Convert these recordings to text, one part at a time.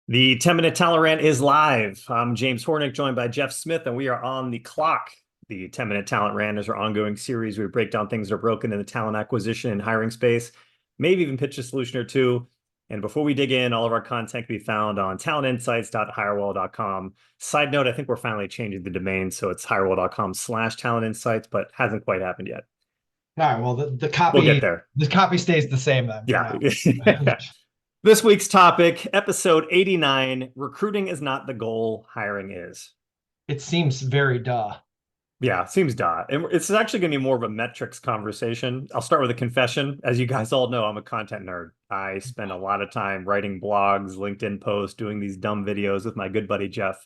The 10-minute Talent Rant is live. I'm James Hornick, joined by Jeff Smith, and we are on the clock. The 10-minute Talent Rant is our ongoing series where we break down things that are broken in the talent acquisition and hiring space, maybe even pitch a solution or two. And before we dig in, all of our content can be found on talentinsights.hirewall.com. Side note, I think we're finally changing the domain, so it's hirewall.com/talentinsights, but hasn't quite happened yet. All right. Well, the We'll get copy there. the copy stays the same then for Yeah. now. This week's topic, episode 89, recruiting is not the goal, hiring is. It seems very duh. Yeah, seems duh. And it's actually going to be more of a metrics conversation. I'll start with a confession. As you guys all know, I'm a content nerd. I spend a lot of time writing blogs, LinkedIn posts, doing these dumb videos with my good buddy Jeff.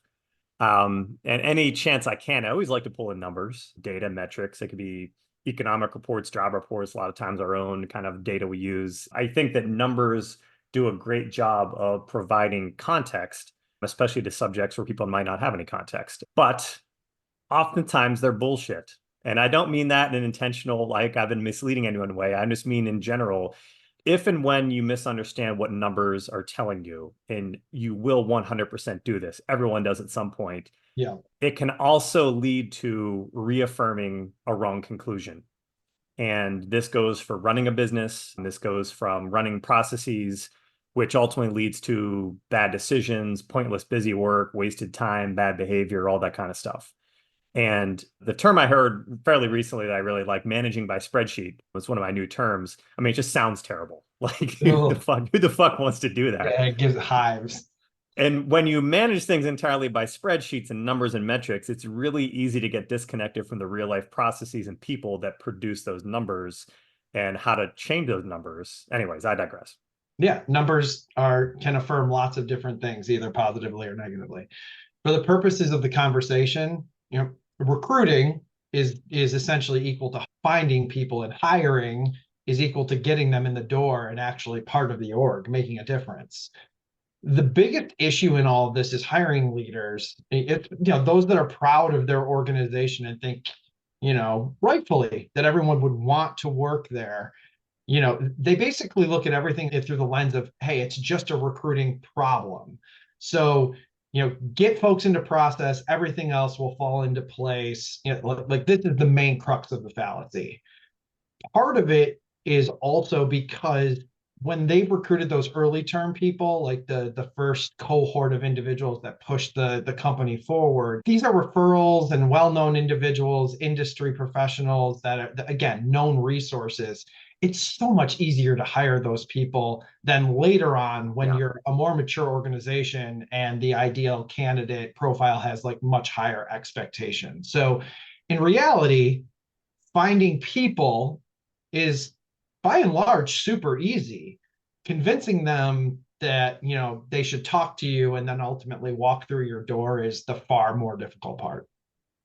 And any chance I can, I always like to pull in numbers, data, metrics. It could be economic reports, job reports, a lot of times our own kind of data we use. I think that numbers do a great job of providing context, especially to subjects where people might not have any context. But oftentimes they're bullshit. And I don't mean that in an intentional, like I've been misleading anyone way. I just mean in general, if and when you misunderstand what numbers are telling you, and you will 100% do this, everyone does at some point, Yeah. it can also lead to reaffirming a wrong conclusion. And this goes for running a business, and this goes from running processes, which ultimately leads to bad decisions, pointless busy work, wasted time, bad behavior, all that kind of stuff. And the term I heard fairly recently that I really like, managing by spreadsheet, was one of my new terms. I mean, it just sounds terrible. Like Oh, who the fuck wants to do that? yeah, it gives hives. And when you manage things entirely by spreadsheets and numbers and metrics, it's really easy to get disconnected from the real life processes and people that produce those numbers and how to change those numbers. Anyways, I digress. Yeah, numbers are can affirm lots of different things, either positively or negatively. For the purposes of the conversation, recruiting is essentially equal to finding people, and hiring is equal to getting them in the door and actually part of the org, making a difference. The biggest issue in all of this is hiring leaders. Those that are proud of their organization and think, rightfully that everyone would want to work there. They basically look at everything through the lens of, hey, it's just a recruiting problem. So, get folks into process, everything else will fall into place. Like this is the main crux of the fallacy. Part of it is also because when they've recruited those early term people, like the first cohort of individuals that push the company forward, these are referrals and well-known individuals, industry professionals that are, again, known resources. It's so much easier to hire those people than later on when Yeah. you're a more mature organization and the ideal candidate profile has like much higher expectations. So in reality, finding people is by and large super easy. Convincing them that they should talk to you and then ultimately walk through your door is the far more difficult part.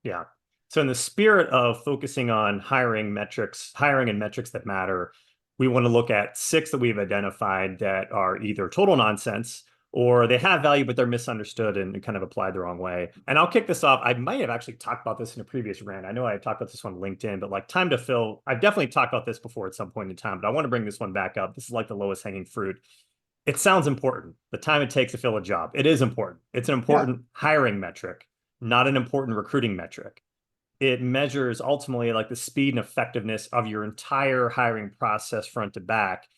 Yeah. So in the spirit of focusing on hiring metrics, hiring and metrics that matter, we want to look at 6 that we've identified that are either total nonsense or they have value, but they're misunderstood and kind of applied the wrong way. And I'll kick this off. I might have actually talked about this in a previous rant. I know I talked about this on LinkedIn, but like time to fill, I've definitely talked about this before at some point in time, but I want to bring this one back up. This is like the lowest hanging fruit. It sounds important. The time it takes to fill a job. It is important. It's an Yeah. important hiring metric, not an important recruiting metric. It measures ultimately like the speed and effectiveness of your entire hiring process front to back.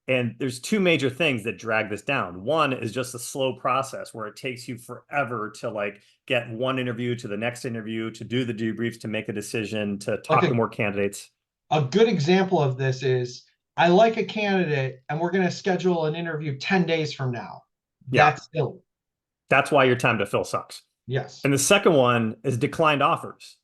And there's 2 major things that drag this down. One is just a slow process where it takes you forever to like get one interview to the next interview, to do the debriefs, to make a decision, to Like talk to more candidates. a good example of this is I like a candidate and we're going to schedule an interview 10 days from now. Yeah, That's silly. that's why your time to fill sucks. Yes. And the second one is declined offers.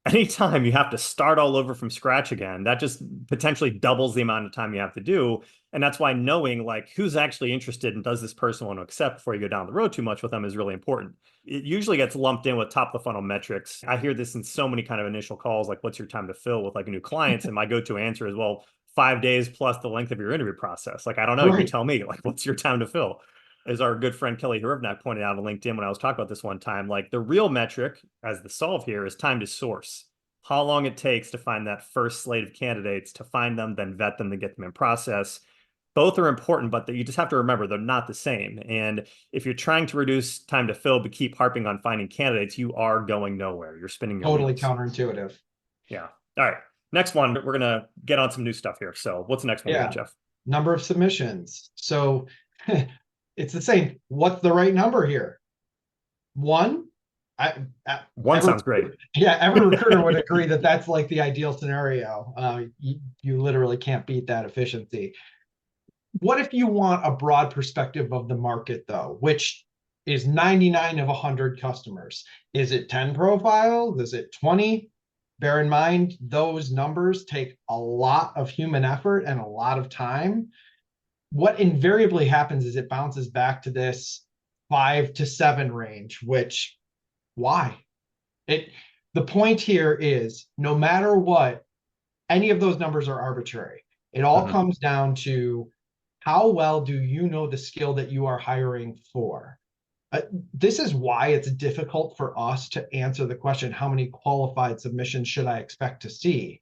Anytime you have to start all over from scratch again, that just potentially doubles the amount of time you have to do. And that's why knowing like who's actually interested and does this person want to accept before you go down the road too much with them is really important. It usually gets lumped in with top of the funnel metrics. I hear this in so many kind of initial calls, like what's your time to fill with like new clients? And my go-to answer is, well, 5 days plus the length of your interview process. Like, I don't know, you Right. tell me, like, what's your time to fill? As our good friend Kelly Hervnak pointed out on LinkedIn when I was talking about this one time, like the real metric as the solve here is time to source. How long it takes to find that first slate of candidates, to find them, then vet them, to get them in process. Both are important, but you just have to remember they're not the same. And if you're trying to reduce time to fill, but keep harping on finding candidates, you are going nowhere. You're spinning your Totally wheels. counterintuitive. Yeah. All right. Next one, we're going to get on some new stuff here. So what's the next one we got, Jeff? Number of submissions. So it's the same. What's the right number here? One? One sounds great. Yeah, every recruiter would agree that that's like the ideal scenario. You literally can't beat that efficiency. What if you want a broad perspective of the market, though, which is 99 of 100 customers? Is it 10 profiles? Is it 20? Bear in mind, those numbers take a lot of human effort and a lot of time. What invariably happens is it bounces back to this 5 to 7 range, which, why? The point here is no matter what, any of those numbers are arbitrary. It all comes down to how well do you know the skill that you are hiring for? This is why it's difficult for us to answer the question, how many qualified submissions should I expect to see?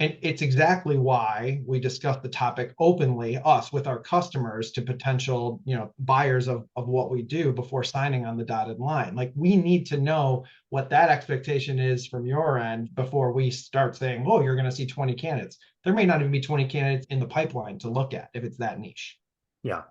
And it's exactly why we discuss the topic openly, us with our customers, to potential, buyers of what we do before signing on the dotted line. Like, we need to know what that expectation is from your end before we start saying, oh, you're going to see 20 candidates. There may not even be 20 candidates in the pipeline to look at if it's that niche. Yeah.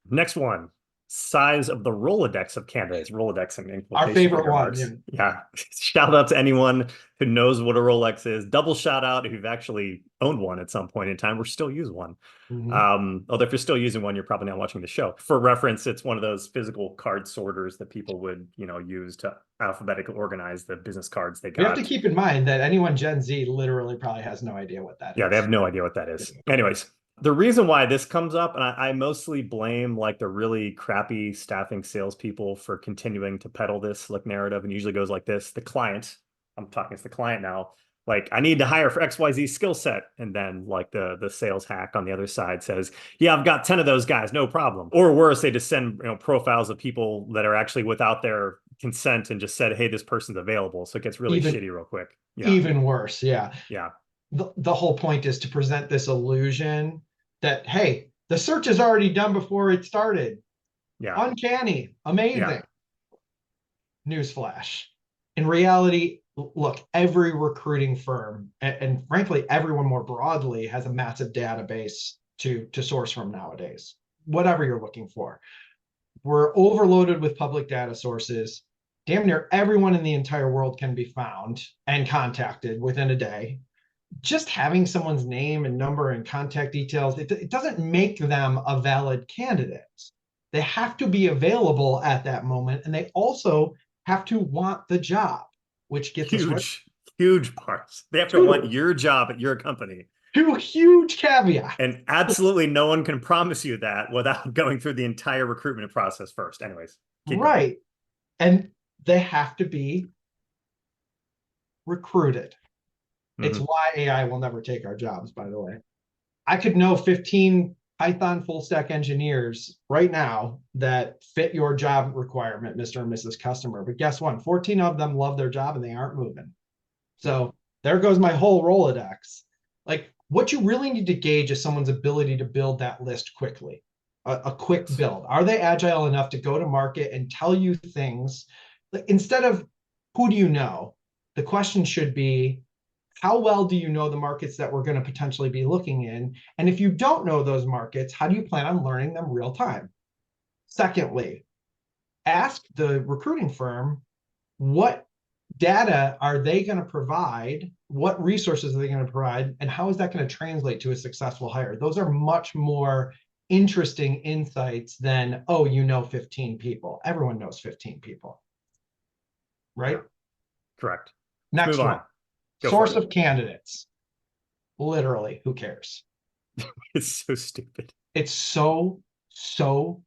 Next one. Size of the Rolodex of candidates. Rolodex in our favorite one. Yeah. Shout out to anyone who knows what a Rolex is. Double shout out if you've actually owned one at some point in time or still use one. Although if you're still using one, you're probably not watching the show. For reference, it's one of those physical card sorters that people would, use to alphabetically organize the business cards they got. You have to keep in mind that anyone Gen Z literally probably has no idea what that is. Yeah, they have no idea what that is. Anyways, the reason why this comes up, and I mostly blame like the really crappy staffing salespeople for continuing to peddle this narrative, and usually goes like this: the client, I'm talking, it's the client now. Like, I need to hire for XYZ skill set. And then like the sales hack on the other side says, yeah, I've got 10 of those guys, no problem. Or worse, they just send profiles of people that are actually without their consent and just said, hey, this person's available. So it gets really shitty real quick. Yeah. Even worse. Yeah. Yeah. The whole point is to present this illusion that, hey, the search is already done before it started. Yeah. Uncanny. Amazing. Yeah. Newsflash. In reality, look, every recruiting firm, and frankly, everyone more broadly, has a massive database to source from nowadays, whatever you're looking for. We're overloaded with public data sources. Damn near everyone in the entire world can be found and contacted within a day. Just having someone's name and number and contact details, it doesn't make them a valid candidate. They have to be available at that moment, and they also have to want the job, which gets huge parts. They have to want your job at your company. Two huge caveats. And absolutely no one can promise you that without going through the entire recruitment process first. Anyways. Right. And they have to be recruited. It's why AI will never take our jobs, by the way. I could know 15 Python full stack engineers right now that fit your job requirement, Mr. and Mrs. Customer. But guess what? 14 of them love their job and they aren't moving. So there goes my whole Rolodex. Like, what you really need to gauge is someone's ability to build that list quickly. A quick build. Are they agile enough to go to market and tell you things? Instead of who do you know, the question should be, how well do you know the markets that we're going to potentially be looking in? And if you don't know those markets, how do you plan on learning them real time? Secondly, ask the recruiting firm, what data are they going to provide? What resources are they going to provide? And how is that going to translate to a successful hire? Those are much more interesting insights than, 15 people. Everyone knows 15 people. Right? Correct. Next one. Source of candidates. Literally, who cares? It's so stupid. It's so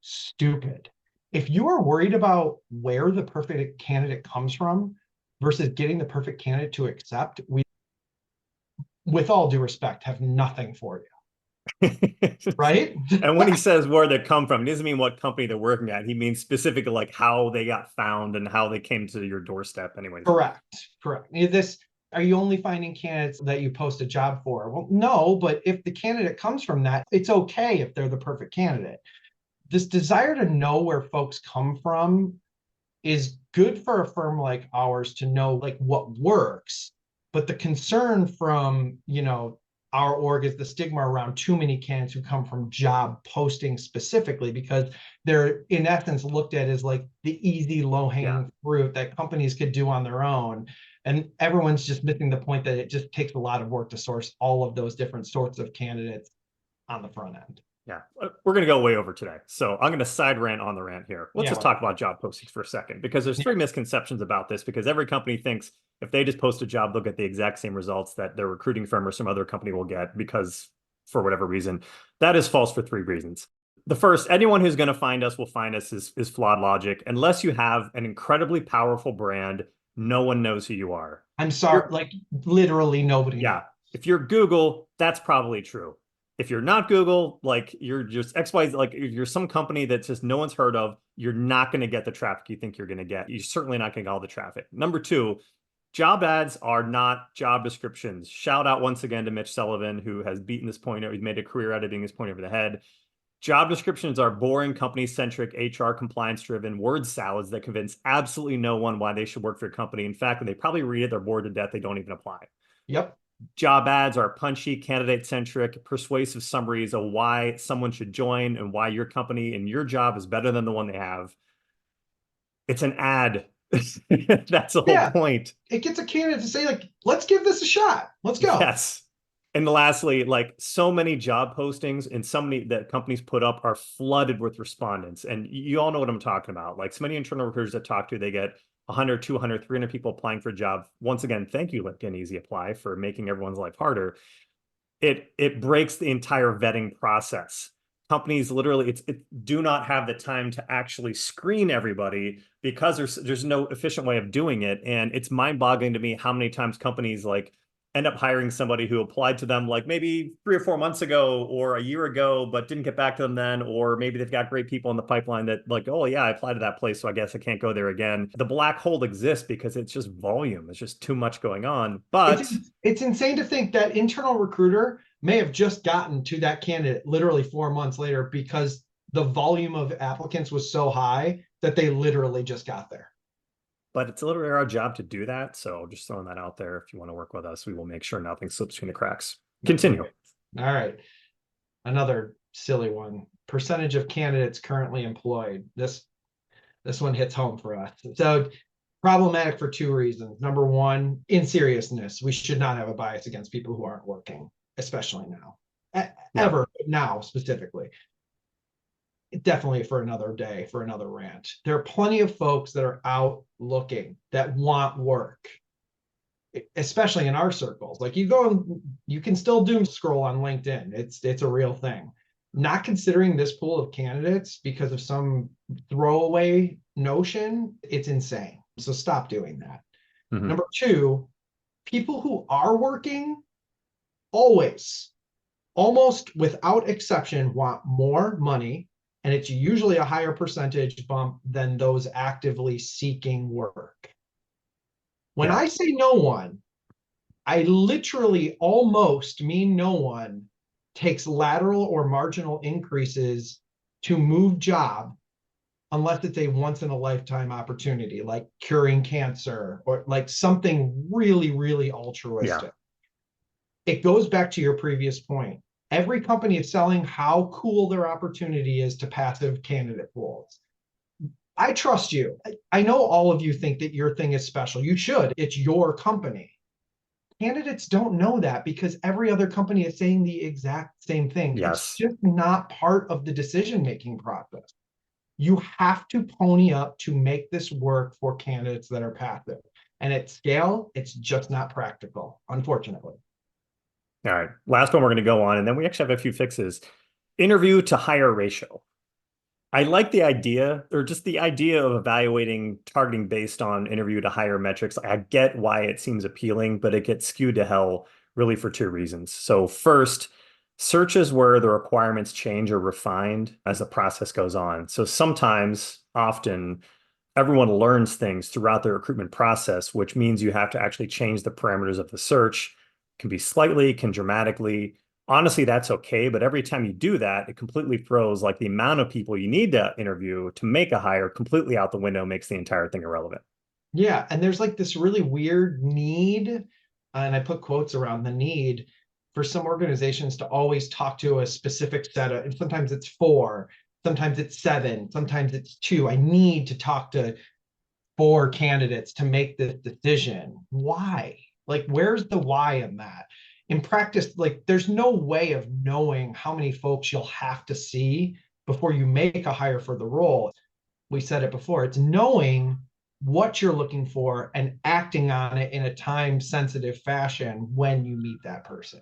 stupid. If you are worried about where the perfect candidate comes from versus getting the perfect candidate to accept, we, with all due respect, have nothing for you. Right? And when he says where they come from, he doesn't mean what company they're working at. He means specifically like how they got found and how they came to your doorstep anyways. Correct. Are you only finding candidates that you post a job for? Well, no, but if the candidate comes from that, it's okay if they're the perfect candidate. This desire to know where folks come from is good for a firm like ours to know like what works. But the concern from, our org is the stigma around too many candidates who come from job posting specifically, because they're in essence looked at as like the easy low-hanging fruit that companies could do on their own. And everyone's just missing the point that it just takes a lot of work to source all of those different sorts of candidates on the front end. Yeah, we're going to go way over today. So I'm going to side rant on the rant here. Let's just talk about job postings for a second, because there's three misconceptions about this, because every company thinks if they just post a job, they'll get the exact same results that their recruiting firm or some other company will get, because for whatever reason. That is false for three reasons. The first, anyone who's going to find us will find us is flawed logic. Unless you have an incredibly powerful brand, no one knows who you are. I'm sorry, like literally nobody knows. If you're Google, that's probably true. If you're not Google, like you're just XY, like if you're some company that just no one's heard of, you're not going to get the traffic you think you're going to get. You're certainly not going to get all the traffic. Number two, job ads are not job descriptions. Shout out once again to Mitch Sullivan, who has beaten this point, or he's made a career out of beating this point over the head. Job descriptions are boring, company-centric, HR compliance-driven word salads that convince absolutely no one why they should work for your company. In fact, when they probably read it, they're bored to death. They don't even apply. Yep. Job ads are punchy, candidate-centric, persuasive summaries of why someone should join and why your company and your job is better than the one they have. It's an ad. That's the whole point. It gets a candidate to say, like, let's give this a shot. Let's go. Yes. And lastly, like so many job postings and so many that companies put up are flooded with respondents. And you all know what I'm talking about. Like so many internal recruiters that talk to, they get 100, 200, 300 people applying for a job. Once again, thank you, LinkedIn Easy Apply, for making everyone's life harder. It breaks the entire vetting process. Companies literally do not have the time to actually screen everybody because there's no efficient way of doing it. And it's mind-boggling to me how many times companies like end up hiring somebody who applied to them like maybe 3 or 4 months ago or a year ago, but didn't get back to them then, or maybe they've got great people in the pipeline that like, oh yeah, I applied to that place, so I guess I can't go there again. The black hole exists because it's just volume. It's just too much going on. But it's insane to think that internal recruiter may have just gotten to that candidate literally 4 months later because the volume of applicants was so high that they literally just got there. But it's literally our job to do that. So just throwing that out there. If you want to work with us, we will make sure nothing slips between the cracks. Continue. All right. Another silly one. Percentage of candidates currently employed. This one hits home for us. So problematic for 2 reasons. Number one, in seriousness, we should not have a bias against people who aren't working, especially now. Ever, now specifically. Definitely for another day, for another rant. There are plenty of folks that are out looking, that want work, especially in our circles. Like you can still doom scroll on LinkedIn. It's a real thing. Not considering this pool of candidates because of some throwaway notion, it's insane. So stop doing that. Mm-hmm. Number two, people who are working always, almost without exception, want more money. And it's usually a higher percentage bump than those actively seeking work. When I say no one, I literally almost mean no one takes lateral or marginal increases to move job unless it's a once in a lifetime opportunity, like curing cancer or like something really, really altruistic. It goes back to your previous point. Every company is selling how cool their opportunity is to passive candidate pools. I trust you. I know all of you think that your thing is special. You should. It's your company. Candidates don't know that because every other company is saying the exact same thing. It's just not part of the decision-making process. You have to pony up to make this work for candidates that are passive. And at scale, it's just not practical, unfortunately. All right, last one we're going to go on, and then we actually have a few fixes. Interview to hire ratio. I like the idea, or just the idea of evaluating targeting based on interview to hire metrics. I get why it seems appealing, but it gets skewed to hell really for 2 reasons. So first, searches where the requirements change or refined as the process goes on. So sometimes, often, everyone learns things throughout the recruitment process, which means you have to actually change the parameters of the search. Can be slightly, can dramatically. Honestly, that's okay. But every time you do that, it completely throws like the amount of people you need to interview to make a hire completely out the window, makes the entire thing irrelevant. Yeah, and there's like this really weird need, and I put quotes around the need for some organizations to always talk to a specific set of, and sometimes it's four, sometimes it's seven, sometimes it's two. I need to talk to four candidates to make this decision. Why? Like, where's the why in that? In practice, like, there's no way of knowing how many folks you'll have to see before you make a hire for the role. We said it before, it's knowing what you're looking for and acting on it in a time sensitive fashion when you meet that person.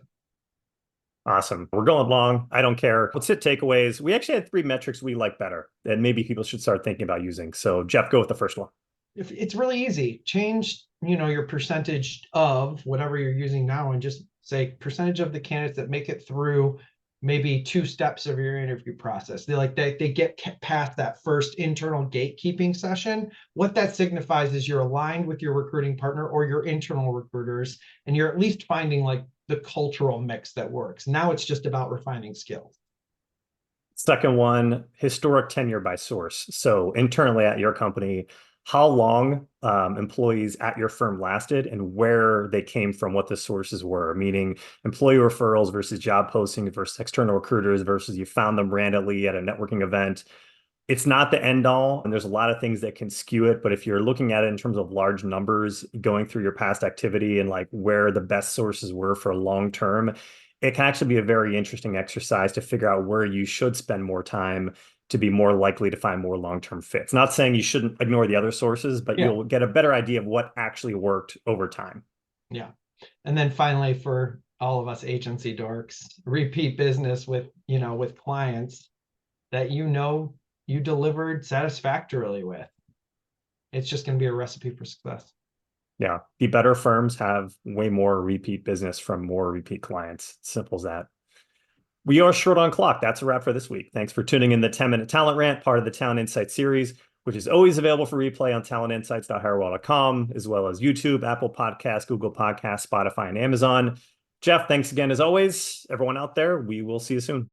Awesome. We're going long. I don't care. Let's hit takeaways. We actually had 3 metrics we like better that maybe people should start thinking about using. So Jeff, go with the first one. If it's really easy, change, your percentage of whatever you're using now and just say percentage of the candidates that make it through maybe 2 steps of your interview process. They get past that first internal gatekeeping session. What that signifies is you're aligned with your recruiting partner or your internal recruiters, and you're at least finding like the cultural mix that works. Now it's just about refining skills. Second one, historic tenure by source. So internally at your company, how long employees at your firm lasted and where they came from, what the sources were, meaning employee referrals versus job postings versus external recruiters versus you found them randomly at a networking event. It's not the end all, and there's a lot of things that can skew it. But if you're looking at it in terms of large numbers, going through your past activity and like where the best sources were for long term, it can actually be a very interesting exercise to figure out where you should spend more time to be more likely to find more long-term fits. Not saying you shouldn't ignore the other sources, but Yeah. you'll get a better idea of what actually worked over time. Yeah. And then finally, for all of us agency dorks, repeat business with clients that you delivered satisfactorily with. It's just going to be a recipe for success. Yeah. The better firms have way more repeat business from more repeat clients. Simple as that. We are short on clock. That's a wrap for this week. Thanks for tuning in the 10-Minute Talent Rant, part of the Talent Insights series, which is always available for replay on talentinsights.hirewell.com, as well as YouTube, Apple Podcasts, Google Podcasts, Spotify, and Amazon. Jeff, thanks again as always. Everyone out there, we will see you soon.